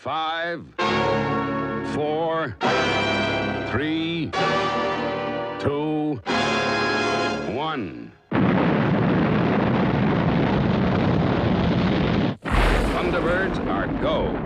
5, 4, 3, 2, 1. Thunderbirds are go.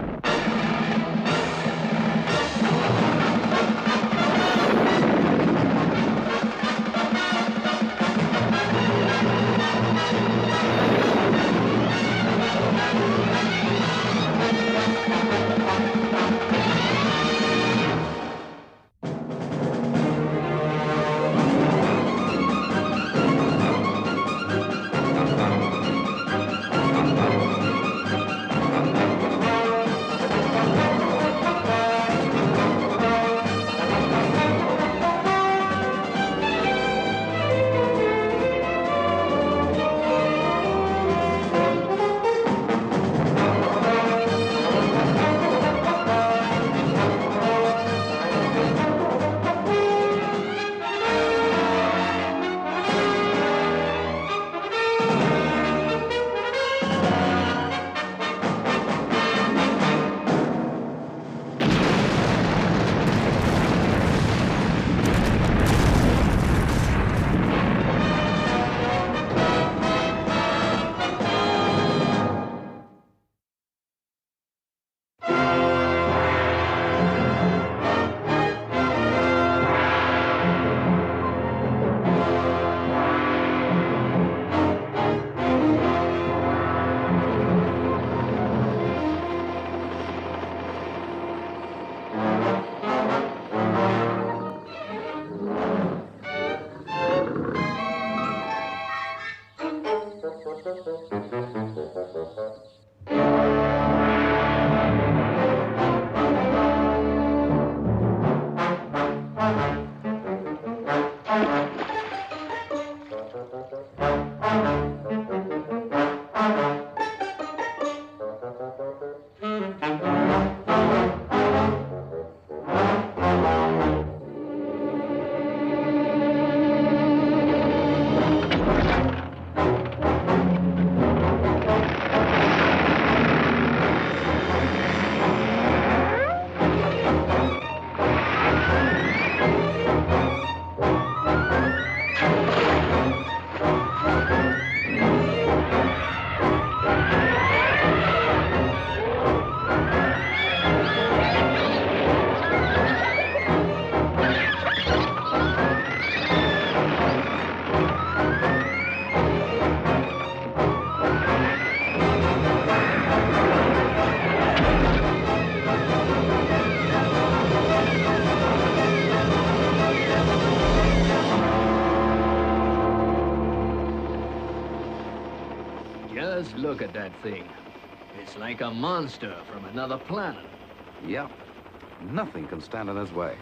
Just look at that thing. It's like a monster from another planet. Yep. Nothing can stand in his way.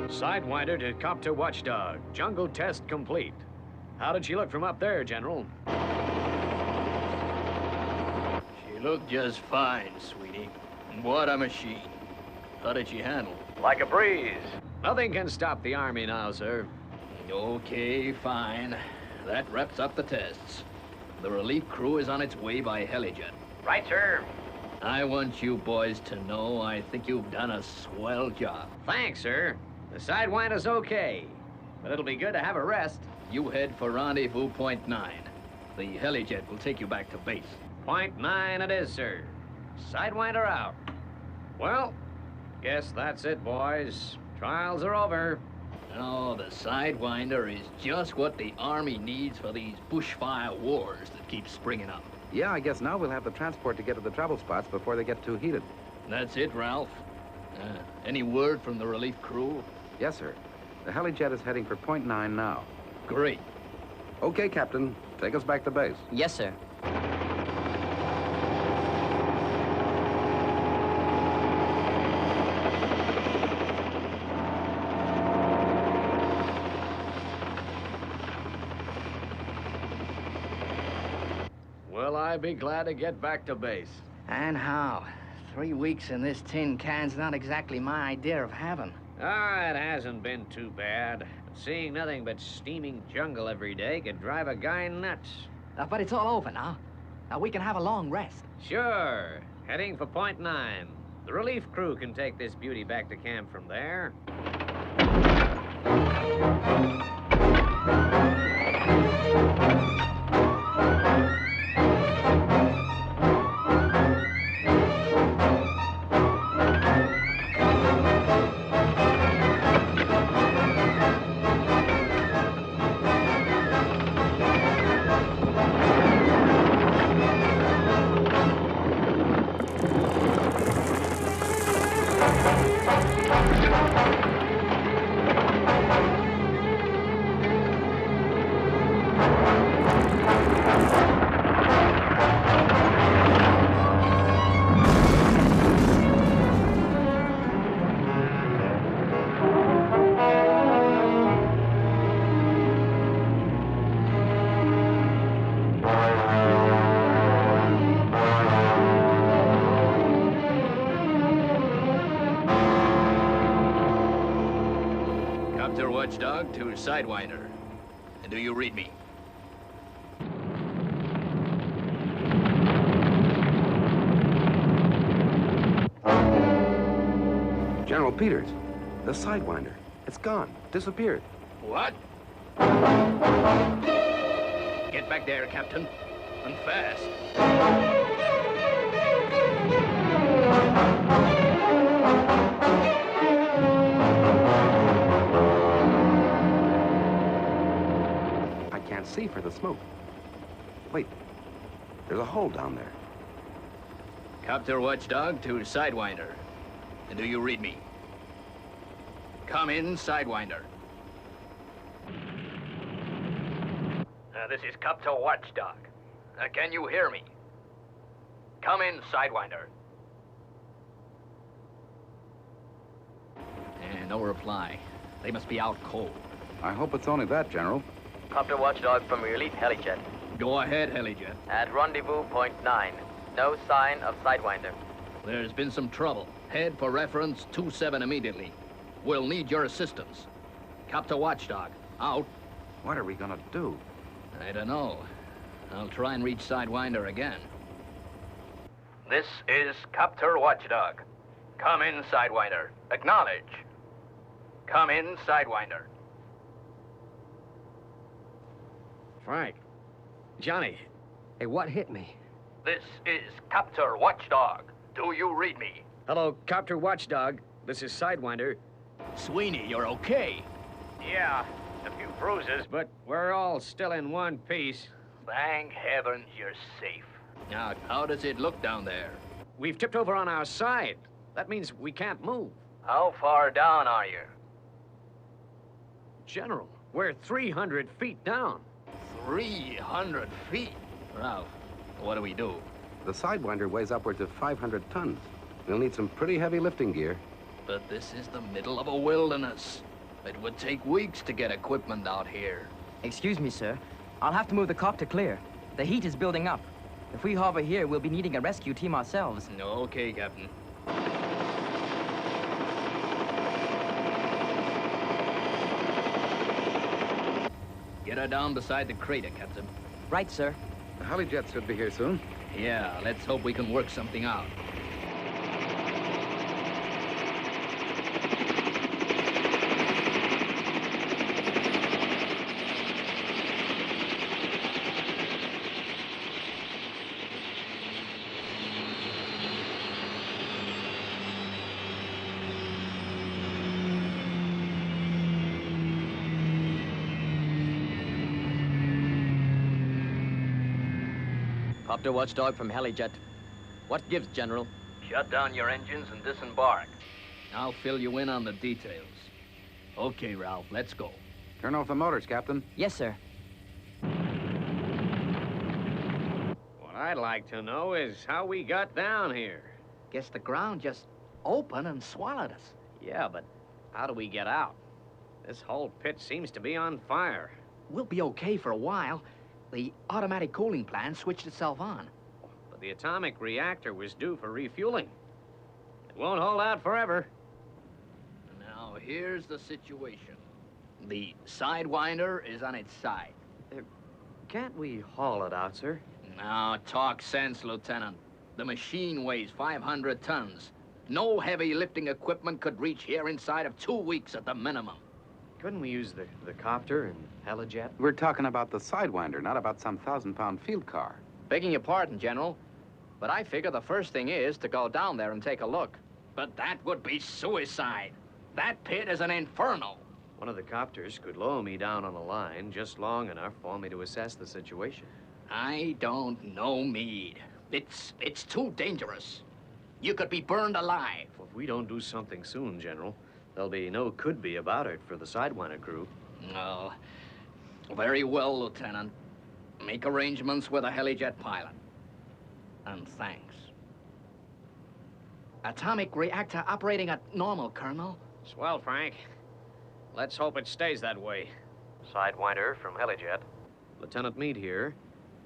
Sidewinder to Copter Watchdog. Jungle test complete. How did she look from up there, General? She looked just fine, sweetie. What a machine. How did she handle? Like a breeze. Nothing can stop the Army now, sir. Okay, fine. That wraps up the tests. The relief crew is on its way by helijet. Right, sir. I want you boys to know I think you've done a swell job. Thanks, sir. The Sidewinder's okay, but it'll be good to have a rest. You head for rendezvous point 9. The helijet will take you back to base. Point 9 it is, sir. Sidewinder out. Well, guess that's it, boys. Trials are over. No, the Sidewinder is just what the Army needs for these bushfire wars that keep springing up. Yeah, I guess now we'll have the transport to get to the trouble spots before they get too heated. That's it, Ralph. Any word from the relief crew? Yes, sir. The helijet is heading for point 9 now. Great. Okay, Captain. Take us back to base. Yes, sir. Will I be glad to get back to base? And how? 3 weeks in this tin can's not exactly my idea of heaven. Ah, it hasn't been too bad. Seeing nothing but steaming jungle every day could drive a guy nuts. But it's all over now. Now we can have a long rest. Sure. Heading for Point 9. The relief crew can take this beauty back to camp from there. Watchdog to Sidewinder. And do you read me? General Peters, the Sidewinder. It's gone. Disappeared. What? Get back there, Captain. And fast. See for the smoke. Wait, there's a hole down there. Copter Watchdog to Sidewinder. And do you read me? Come in, Sidewinder. This is Copter Watchdog. Can you hear me? Come in, Sidewinder. And no reply. They must be out cold. I hope it's only that, General. Copter Watchdog from Elite Helijet. Go ahead, Helijet. At rendezvous point 9. No sign of Sidewinder. There's been some trouble. Head for reference 27 immediately. We'll need your assistance. Copter Watchdog, out. What are we gonna do? I don't know. I'll try and reach Sidewinder again. This is Copter Watchdog. Come in, Sidewinder. Acknowledge. Come in, Sidewinder. Frank. Johnny. Hey, what hit me? This is Copter Watchdog. Do you read me? Hello, Copter Watchdog. This is Sidewinder. Sweeney, you're okay. Yeah, a few bruises, but we're all still in one piece. Thank heavens you're safe. Now, how does it look down there? We've tipped over on our side. That means we can't move. How far down are you? General, we're 300 feet down. 300 feet? Ralph, what do we do? The Sidewinder weighs upwards of 500 tons. We'll need some pretty heavy lifting gear. But this is the middle of a wilderness. It would take weeks to get equipment out here. Excuse me, sir. I'll have to move the copter clear. The heat is building up. If we hover here, we'll be needing a rescue team ourselves. Okay, Captain. Get her down beside the crater, Captain. Right, sir. The Helijet should be here soon. Yeah, let's hope we can work something out. Copter Watchdog from Helijet. What gives, General? Shut down your engines and disembark. I'll fill you in on the details. Okay, Ralph, let's go. Turn off the motors, Captain. Yes, sir. What I'd like to know is how we got down here. Guess the ground just opened and swallowed us. Yeah, but how do we get out? This whole pit seems to be on fire. We'll be okay for a while. The automatic cooling plant switched itself on. But the atomic reactor was due for refueling. It won't hold out forever. Now, here's the situation. The Sidewinder is on its side. Can't we haul it out, sir? Now, talk sense, Lieutenant. The machine weighs 500 tons. No heavy lifting equipment could reach here inside of 2 weeks at the minimum. Couldn't we use the copter and helijet? We're talking about the Sidewinder, not about some 1,000-pound field car. Begging your pardon, General, but I figure the first thing is to go down there and take a look. But that would be suicide. That pit is an inferno. One of the copters could lower me down on the line just long enough for me to assess the situation. I don't know, Meade. It's too dangerous. You could be burned alive. Well, if we don't do something soon, General, there'll be no could-be about it for the Sidewinder crew. No. Very well, Lieutenant. Make arrangements with a helijet pilot. And thanks. Atomic reactor operating at normal, Colonel. Swell, Frank. Let's hope it stays that way. Sidewinder from helijet. Lieutenant Meade here.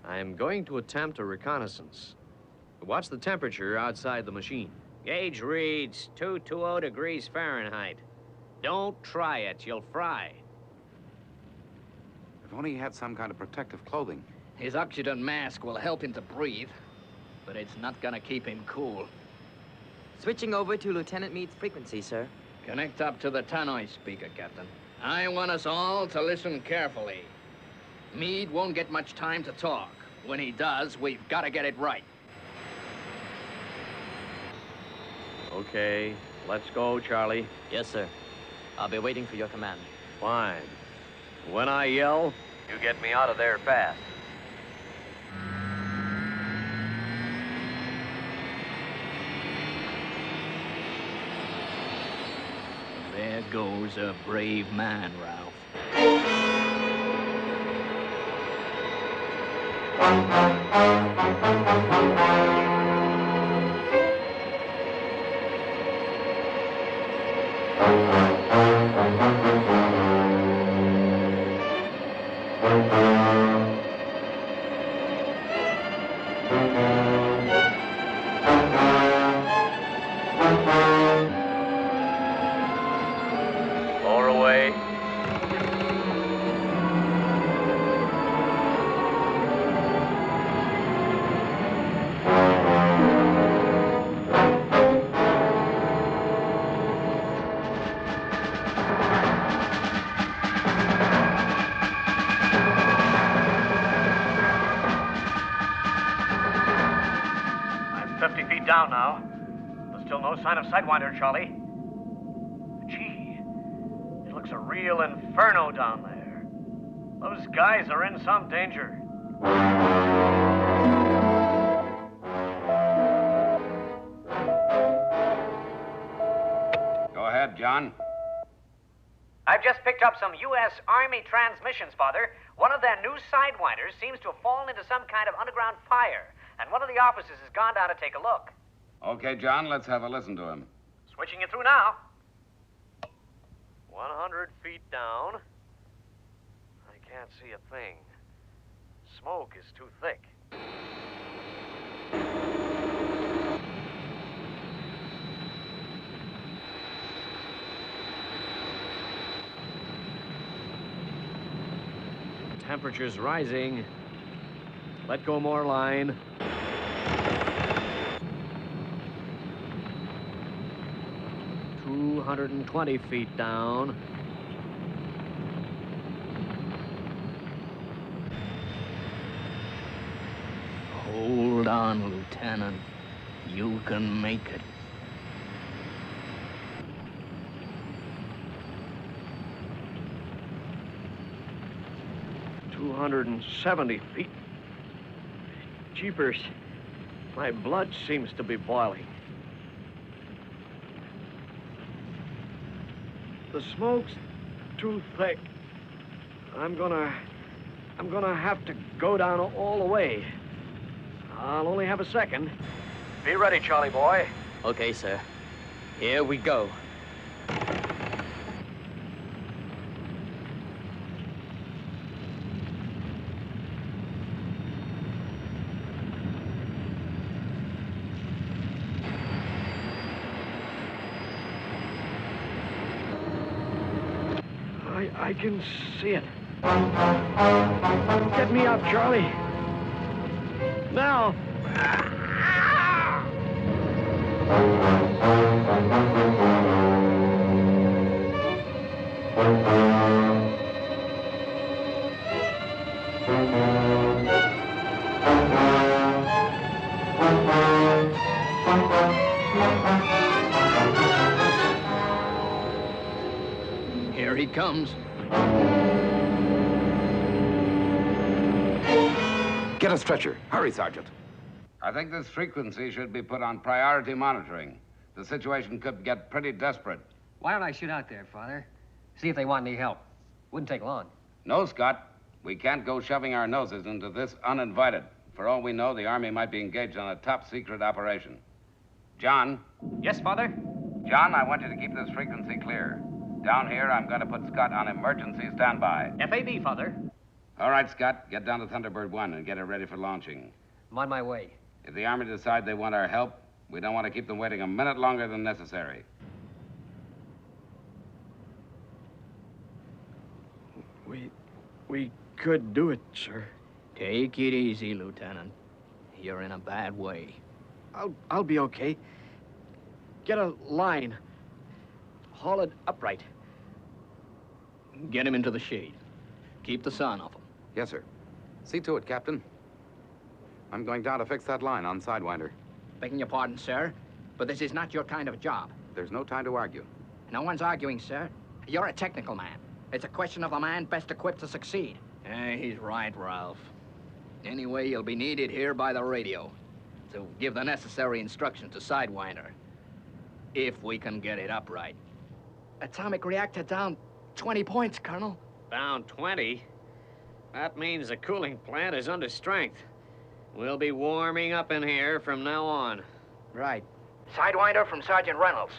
I'm going to attempt a reconnaissance. Watch the temperature outside the machine. Gauge reads 220 degrees Fahrenheit. Don't try it, you'll fry. If only he had some kind of protective clothing. His oxygen mask will help him to breathe, but it's not gonna keep him cool. Switching over to Lieutenant Meade's frequency, sir. Connect up to the tannoy speaker, Captain. I want us all to listen carefully. Meade won't get much time to talk. When he does, we've got to get it right. Okay, let's go, Charlie. Yes, sir. I'll be waiting for your command. Fine. When I yell, you get me out of there fast. There goes a brave man, Ralph. Lower away. I'm 50 feet down now. There's still no sign of Sidewinder, Charlie. Gee, it looks a real inferno down there. Those guys are in some danger. Go ahead, John. I've just picked up some U.S. Army transmissions, Father. One of their new Sidewinders seems to have fallen into some kind of underground fire, and one of the officers has gone down to take a look. Okay, John, let's have a listen to him. Switching it through now. 100 feet down. I can't see a thing. Smoke is too thick. Temperature's rising. Let go more line. $220 feet down. Hold on, Lieutenant. You can make it. $270 feet. Jeepers. My blood seems to be boiling. The smoke's too thick. I'm gonna have to go down all the way. I'll only have a second. Be ready, Charlie boy. Okay, sir. Here we go. I can see it. Get me up, Charlie. Now. Here he comes. Get a stretcher. Hurry, Sergeant. I think this frequency should be put on priority monitoring. The situation could get pretty desperate. Why don't I shoot out there, Father? See if they want any help. Wouldn't take long. No, Scott. We can't go shoving our noses into this uninvited. For all we know, the Army might be engaged on a top-secret operation. John? Yes, Father? John, I want you to keep this frequency clear. Down here, I'm going to put Scott on emergency standby. FAB, Father. All right, Scott. Get down to Thunderbird 1 and get it ready for launching. I'm on my way. If the Army decide they want our help, we don't want to keep them waiting a minute longer than necessary. We could do it, sir. Take it easy, Lieutenant. You're in a bad way. I'll be okay. Get a line. Haul it upright. Get him into the shade. Keep the sun off him. Yes, sir. See to it, Captain. I'm going down to fix that line on Sidewinder. Begging your pardon, sir, but this is not your kind of job. There's no time to argue. No one's arguing, sir. You're a technical man. It's a question of the man best equipped to succeed. He's right, Ralph. Anyway, you'll be needed here by the radio to give the necessary instructions to Sidewinder. If we can get it upright. Atomic reactor down 20 points, Colonel. Down 20? That means the cooling plant is under strength. We'll be warming up in here from now on. Right. Sidewinder from Sergeant Reynolds.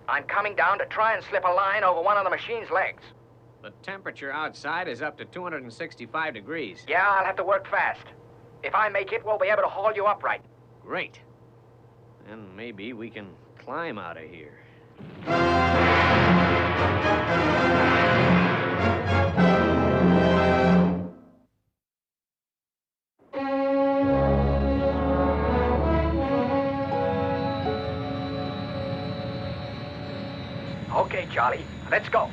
I'm coming down to try and slip a line over one of the machine's legs. The temperature outside is up to 265 degrees. Yeah, I'll have to work fast. If I make it, we'll be able to haul you upright. Great. Then maybe we can climb out of here. Okay, Charlie, let's go.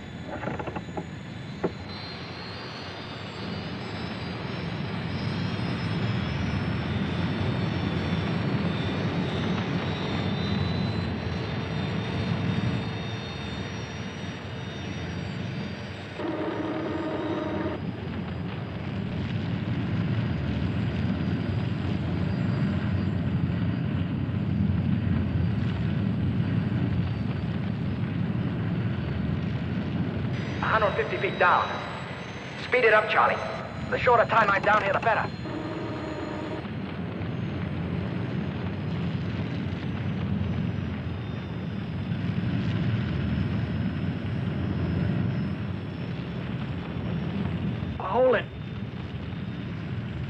Feet down. Speed it up, Charlie. The shorter time I'm down here, the better. Hold it.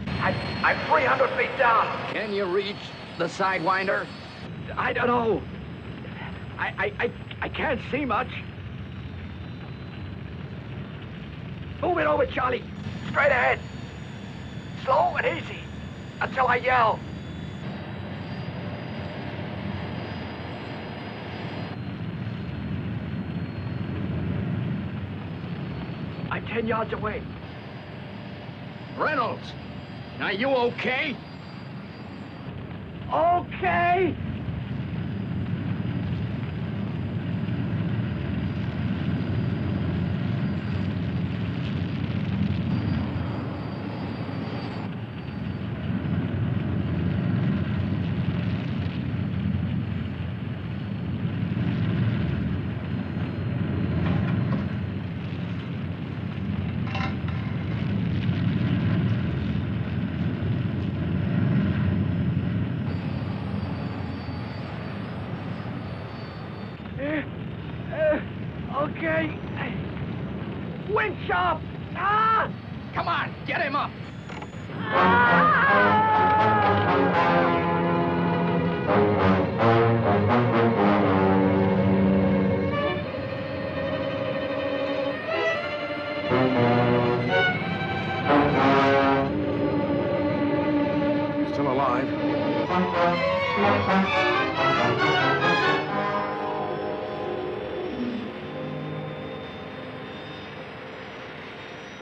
I'm 300 feet down. Can you reach the Sidewinder? I don't know. I can't see much. Move it over, Charlie. Straight ahead. Slow and easy. Until I yell. I'm 10 yards away. Reynolds, are you okay? Okay. Okay. Winch up! Ah! Come on, get him up!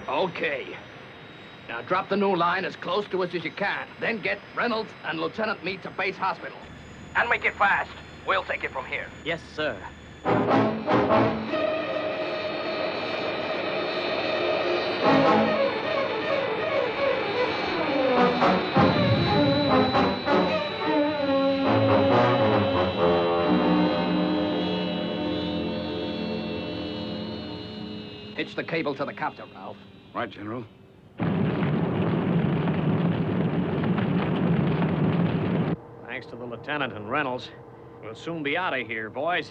Okay. Now drop the new line as close to us as you can. Then get Reynolds and Lieutenant Meade to base hospital. And make it fast. We'll take it from here. Yes, sir. Hitch the cable to the copter, Ralph. Right, General. Thanks to the lieutenant and Reynolds. We'll soon be out of here, boys.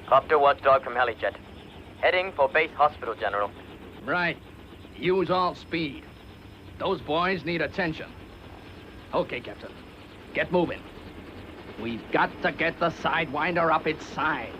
Copter watchdog from Helijet. Heading for base hospital, General. Right. Use all speed. Those boys need attention. Okay, Captain. Get moving. We've got to get the Sidewinder up its side.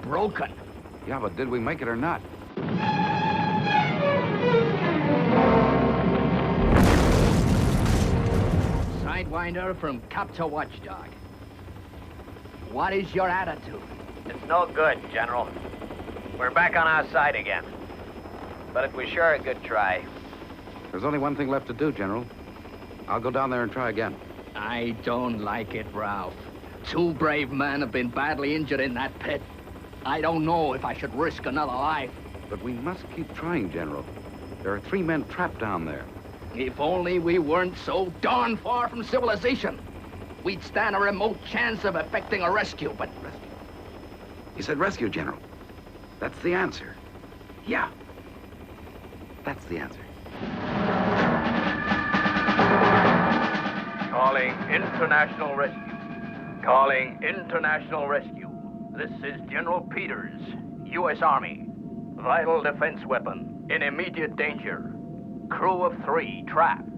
Broken. Yeah, but did we make it or not? Sidewinder from Copter Watchdog. What is your attitude? It's no good, General. We're back on our side again. But it was sure a good try. There's only one thing left to do, General. I'll go down there and try again. I don't like it, Ralph. 2 brave men have been badly injured in that pit. I don't know if I should risk another life. But we must keep trying, General. There are 3 men trapped down there. If only we weren't so darn far from civilization. We'd stand a remote chance of effecting a rescue, but... You said rescue, General. That's the answer. Yeah. That's the answer. Calling international rescue. Calling international rescue. This is General Peters, U.S. Army. Vital defense weapon. In immediate danger. Crew of 3 trapped.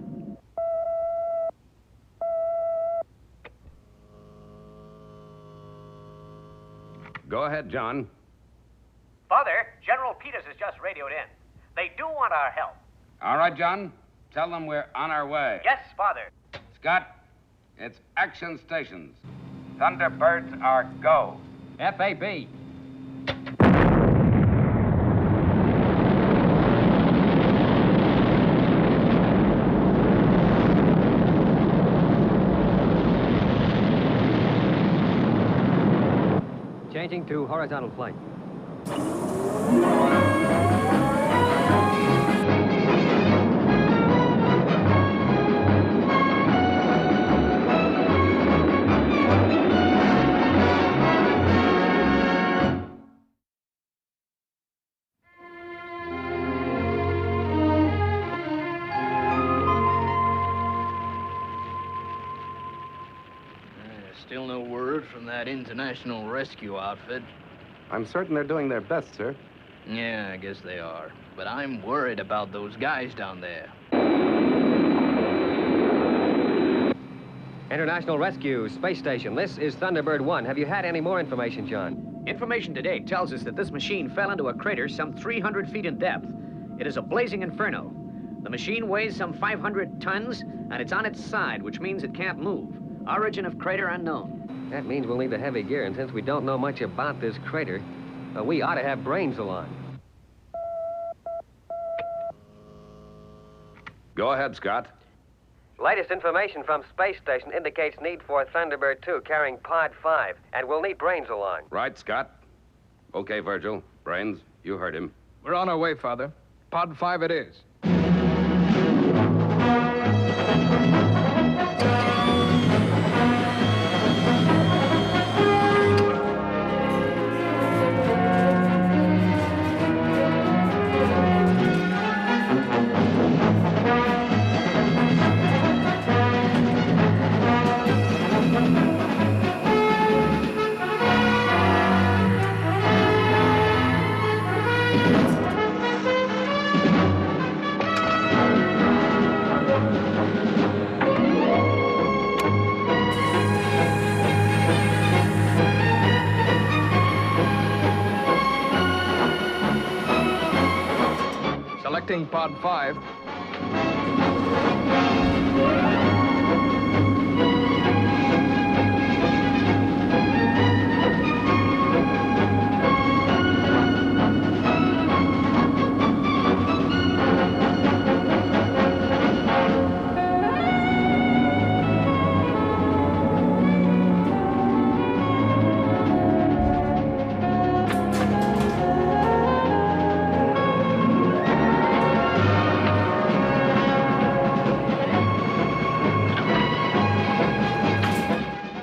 Go ahead, John. Father, General Peters has just radioed in. They do want our help. All right, John. Tell them we're on our way. Yes, Father. Scott, it's action stations. Thunderbirds are go. FAB. Changing to horizontal flight. Still no word from that international rescue outfit. I'm certain they're doing their best, sir. Yeah, I guess they are. But I'm worried about those guys down there. International Rescue Space Station. This is Thunderbird 1. Have you had any more information, John? Information today tells us that this machine fell into a crater some 300 feet in depth. It is a blazing inferno. The machine weighs some 500 tons, and it's on its side, which means it can't move. Origin of crater unknown. That means we'll need the heavy gear, and since we don't know much about this crater, we ought to have brains along. Go ahead, Scott. Latest information from space station indicates need for Thunderbird 2 carrying Pod 5, and we'll need brains along. Right, Scott. Okay, Virgil. Brains, you heard him. We're on our way, Father. Pod 5 it is. Selecting Pod 5.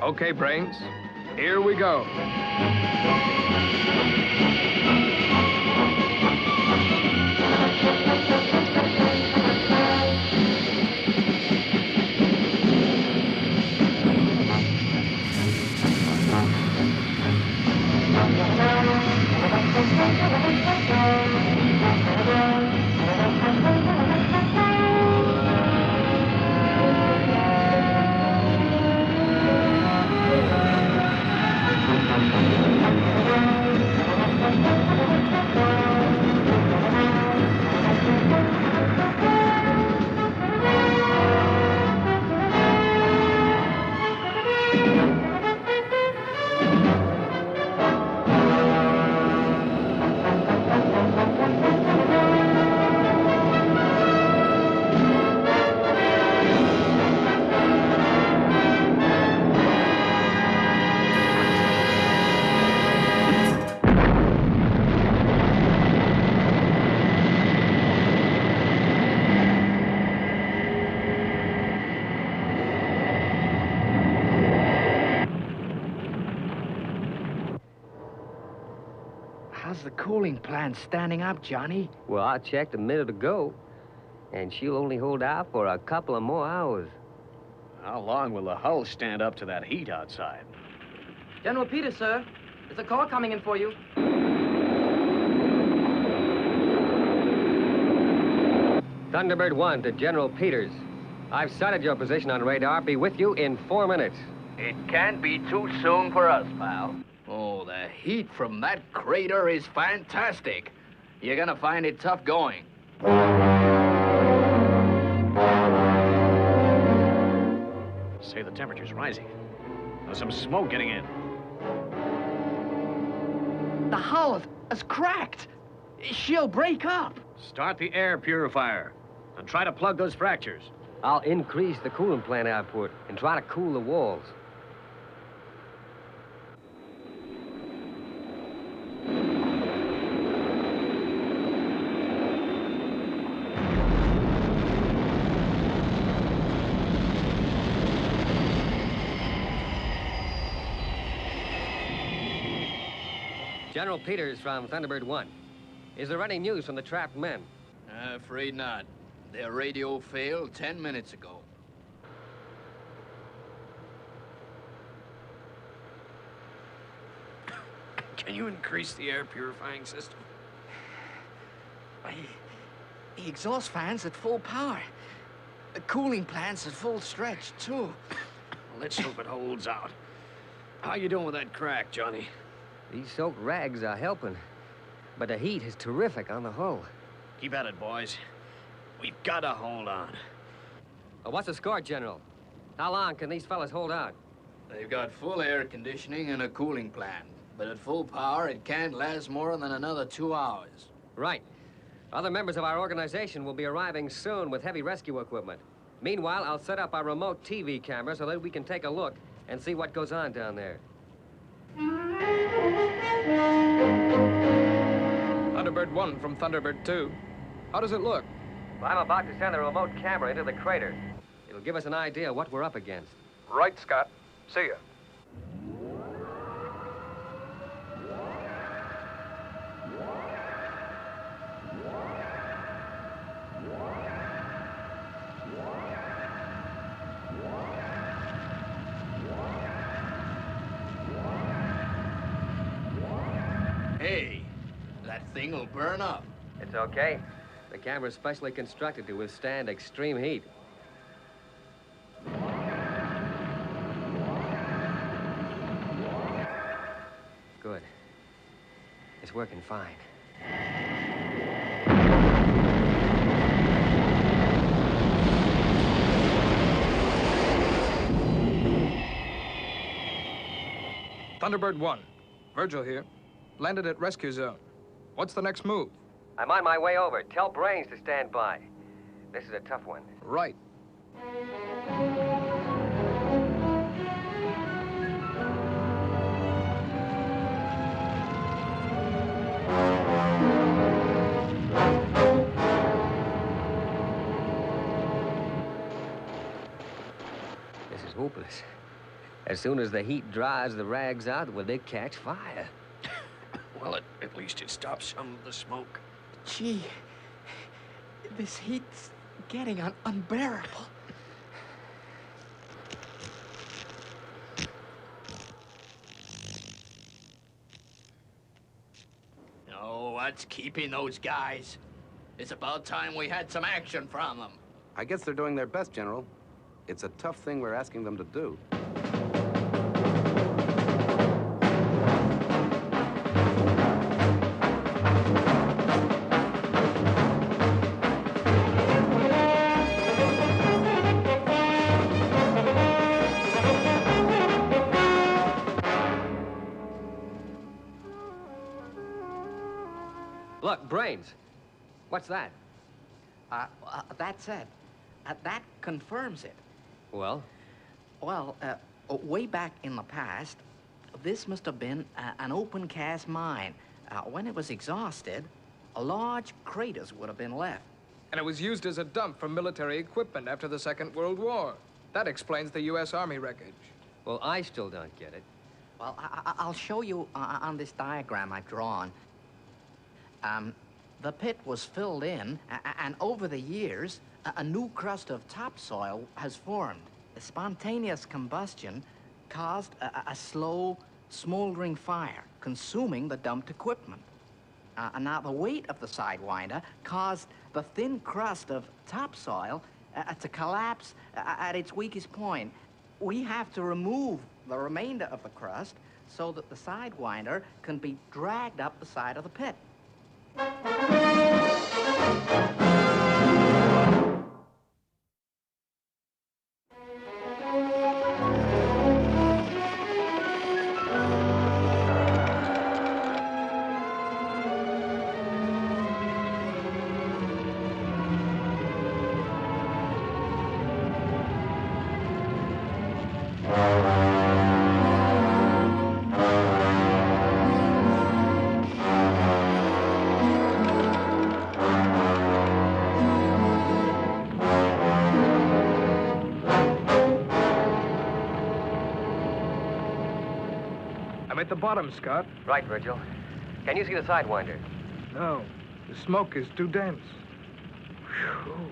Okay, Brains, here we go. How's the cooling plant standing up, Johnny? Well, I checked a minute ago, and she'll only hold out for a couple of more hours. How long will the hull stand up to that heat outside? General Peters, sir. There's a call coming in for you. Thunderbird 1 to General Peters. I've sighted your position on radar. Be with you in 4 minutes. It can't be too soon for us, pal. Oh, the heat from that crater is fantastic. You're gonna find it tough going. Say the temperature's rising. There's some smoke getting in. The hull is cracked. She'll break up. Start the air purifier and try to plug those fractures. I'll increase the coolant plant output and try to cool the walls. General Peters from Thunderbird 1. Is there any news from the trapped men? Afraid not. Their radio failed 10 minutes ago. Can you increase the air purifying system? The exhaust fan's at full power. The cooling plant's at full stretch, too. Let's hope it holds out. How you doing with that crack, Johnny? These soaked rags are helping, but the heat is terrific on the hull. Keep at it, boys. We've got to hold on. What's the score, General? How long can these fellas hold out? They've got full air conditioning and a cooling plant. But at full power, it can't last more than another 2 hours. Right. Other members of our organization will be arriving soon with heavy rescue equipment. Meanwhile, I'll set up our remote TV camera so that we can take a look and see what goes on down there. Thunderbird 1 from Thunderbird 2. How does it look? Well, I'm about to send the remote camera into the crater. It'll give us an idea what we're up against. Right, Scott. See ya. Hey, that thing will burn up. It's okay. The camera's specially constructed to withstand extreme heat. Good. It's working fine. Thunderbird 1. Virgil here. Landed at rescue zone. What's the next move? I'm on my way over. Tell Brains to stand by. This is a tough one. Right. This is hopeless. As soon as the heat dries the rags out, will they catch fire? Well, at least it stops some of the smoke. Gee, this heat's getting unbearable. Oh, what's keeping those guys? It's about time we had some action from them. I guess they're doing their best, General. It's a tough thing we're asking them to do. Look, Brains. What's that? That's it. That confirms it. Well? Well, way back in the past, this must have been an open-cast mine. When it was exhausted, large craters would have been left. And it was used as a dump for military equipment after the Second World War. That explains the U.S. Army wreckage. Well, I still don't get it. Well, I'll show you on this diagram I've drawn. The pit was filled in, and over the years, a new crust of topsoil has formed. The spontaneous combustion caused a slow, smoldering fire, consuming the dumped equipment. And now the weight of the Sidewinder caused the thin crust of topsoil to collapse at its weakest point. We have to remove the remainder of the crust so that the Sidewinder can be dragged up the side of the pit. I'm at the bottom, Scott. Right, Virgil. Can you see the Sidewinder? No, the smoke is too dense. Whew.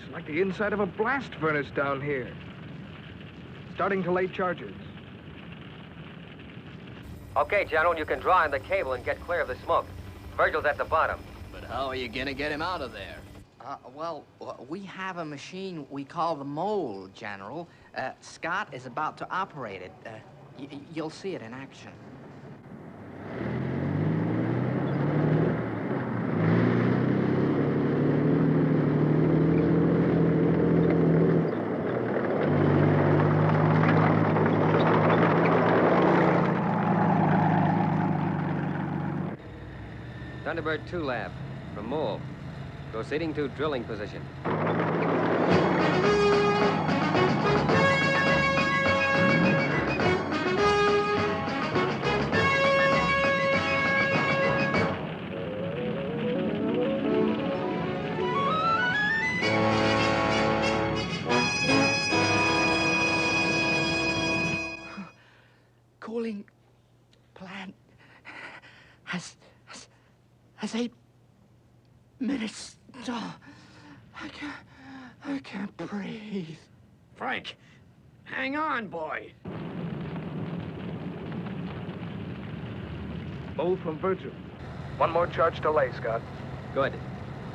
It's like the inside of a blast furnace down here. Starting to lay charges. Okay, General, you can draw in the cable and get clear of the smoke. Virgil's at the bottom. But how are you gonna get him out of there? Well, we have a machine we call the mold, General. Scott is about to operate it. You'll see it in action. Thunderbird 2 lab, from Mole. Proceeding to drilling position. Cooling plant has 8 minutes. Oh, I can't breathe. Frank, hang on, boy. Move from Virgil. One more charge delay, Scott. Good.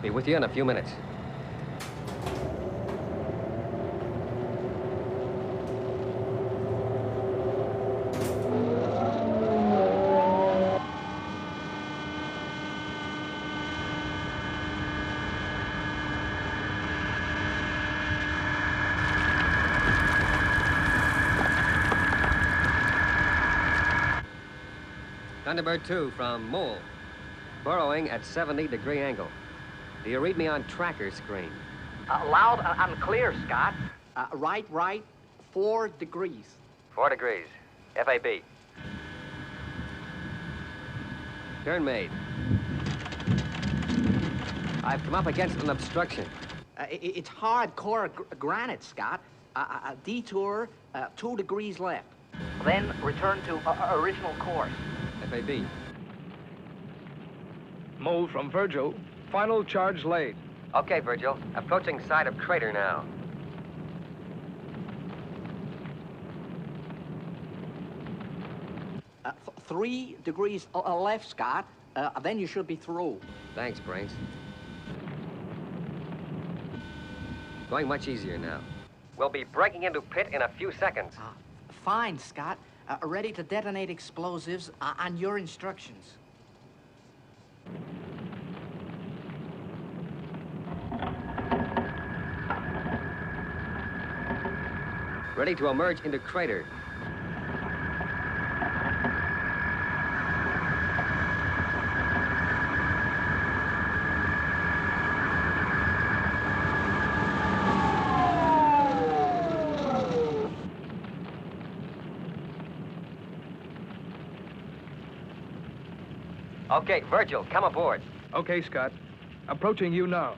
Be with you in a few minutes. Thunderbird 2 from Mole. Burrowing at 70-degree angle. Do you read me on tracker screen? Loud and clear, Scott. Right, 4 degrees. 4 degrees. FAB. Turn made. I've come up against an obstruction. It's hardcore granite, Scott. A detour 2 degrees left. Then return to original course. FAB. Move from Virgil. Final charge laid. Okay, Virgil. Approaching side of crater now. Uh, 3 degrees left, Scott. Then you should be through. Thanks, Brains. Going much easier now. We'll be breaking into pit in a few seconds. Fine, Scott. Ready to detonate explosives on your instructions. Ready to emerge into crater. Okay, Virgil, come aboard. Okay, Scott. Approaching you now.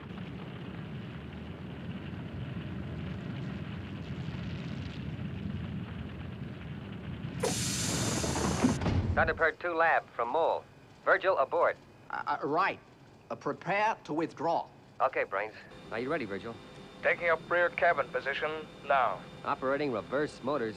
Thunderbird 2 lab from Mole. Virgil aboard. Right. Prepare to withdraw. Okay, Brains. Are you ready, Virgil? Taking up rear cabin position now. Operating reverse motors.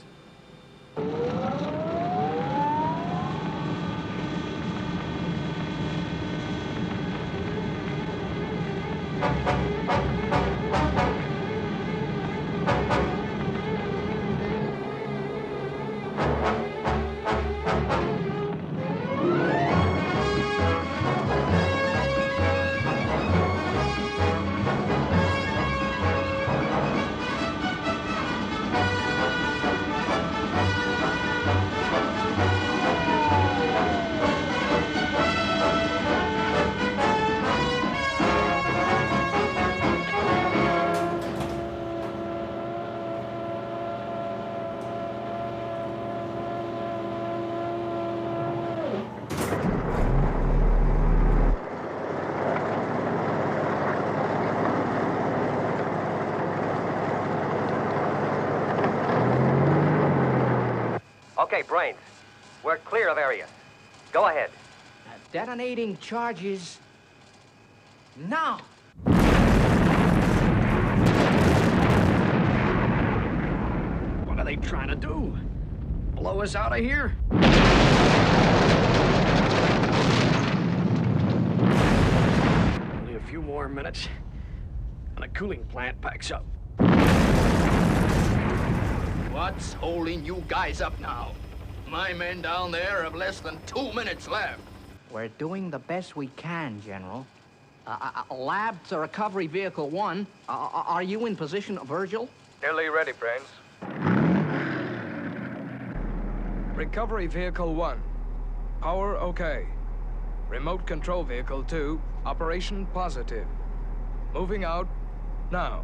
Okay, Brains. We're clear of area. Go ahead. Detonating charges now. What are they trying to do? Blow us out of here? Only a few more minutes, and a cooling plant packs up. What's holding you guys up now? My men down there have less than 2 minutes left. We're doing the best we can, General. Lab to recovery vehicle 1. Are you in position, Virgil? Nearly ready, Brains. Recovery vehicle 1. Power okay. Remote control vehicle 2, operation positive. Moving out now.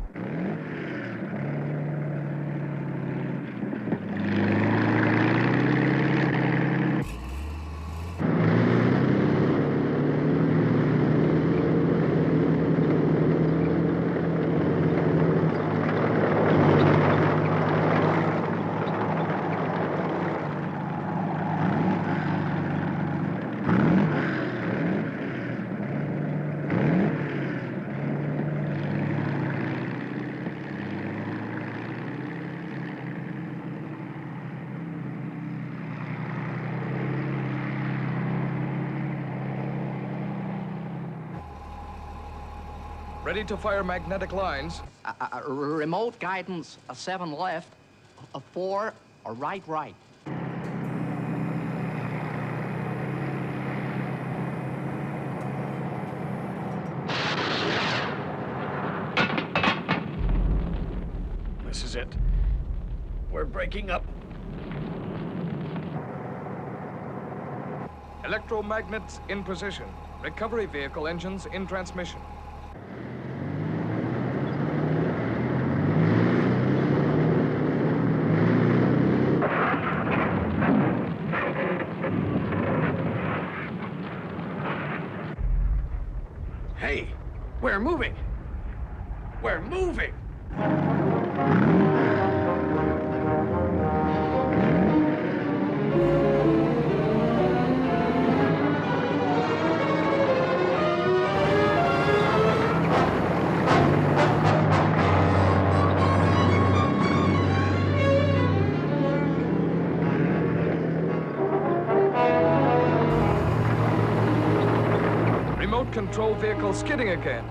Ready to fire magnetic lines. Remote guidance, 7 left, 4 right. This is it. We're breaking up. Electromagnets in position. Recovery vehicle engines in transmission. Hey, we're moving. We're moving. Remote control vehicle skidding again.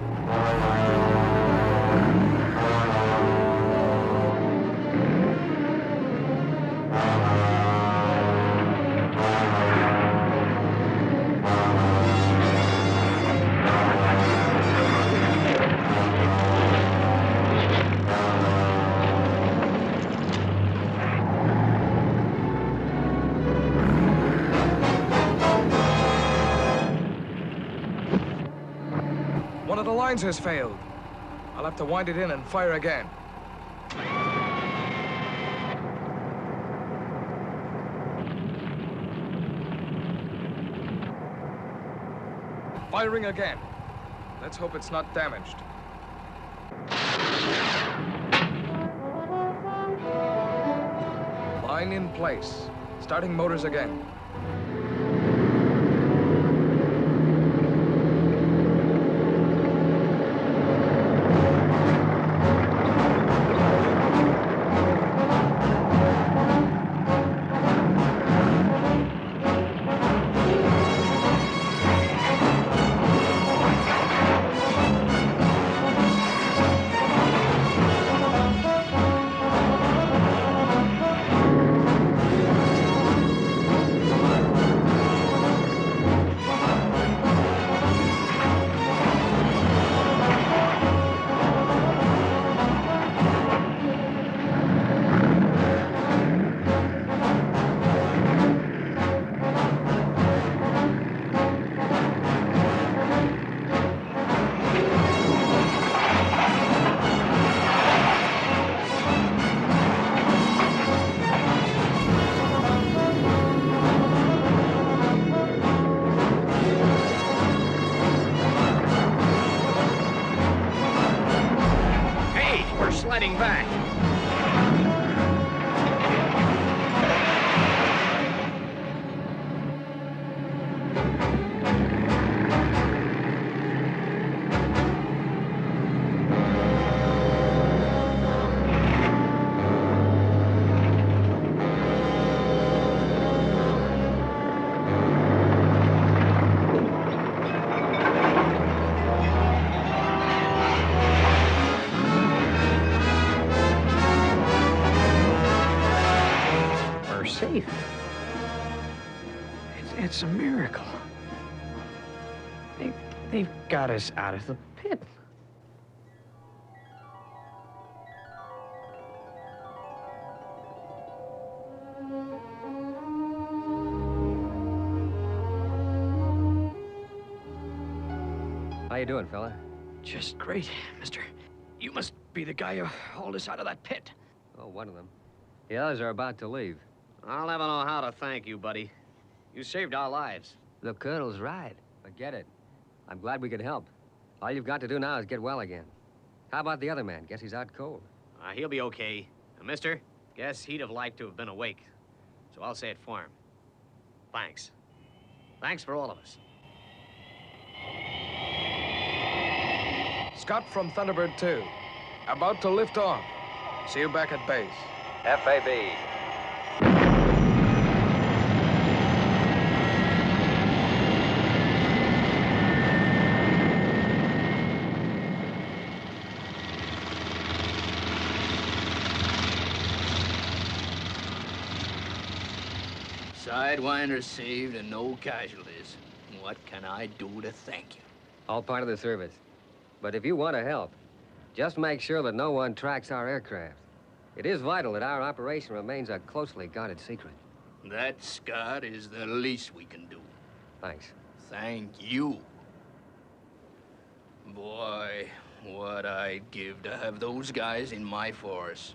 One of the lines has failed. I'll have to wind it in and fire again. Firing again. Let's hope it's not damaged. Line in place. Starting motors again. Sliding back. Safe. It's a miracle. They've got us out of the pit. How you doing, fella? Just great, mister. You must be the guy who hauled us out of that pit. Oh, one of them. The others are about to leave. I'll never know how to thank you, buddy. You saved our lives. The Colonel's right. Forget it. I'm glad we could help. All you've got to do now is get well again. How about the other man? Guess he's out cold. He'll be okay. Mister, guess he'd have liked to have been awake. So I'll say it for him. Thanks. Thanks for all of us. Scott from Thunderbird 2. About to lift off. See you back at base. FAB. Sidewinder saved and no casualties. What can I do to thank you? All part of the service. But if you want to help, just make sure that no one tracks our aircraft. It is vital that our operation remains a closely guarded secret. That, Scott, is the least we can do. Thanks. Thank you. Boy, what I'd give to have those guys in my force.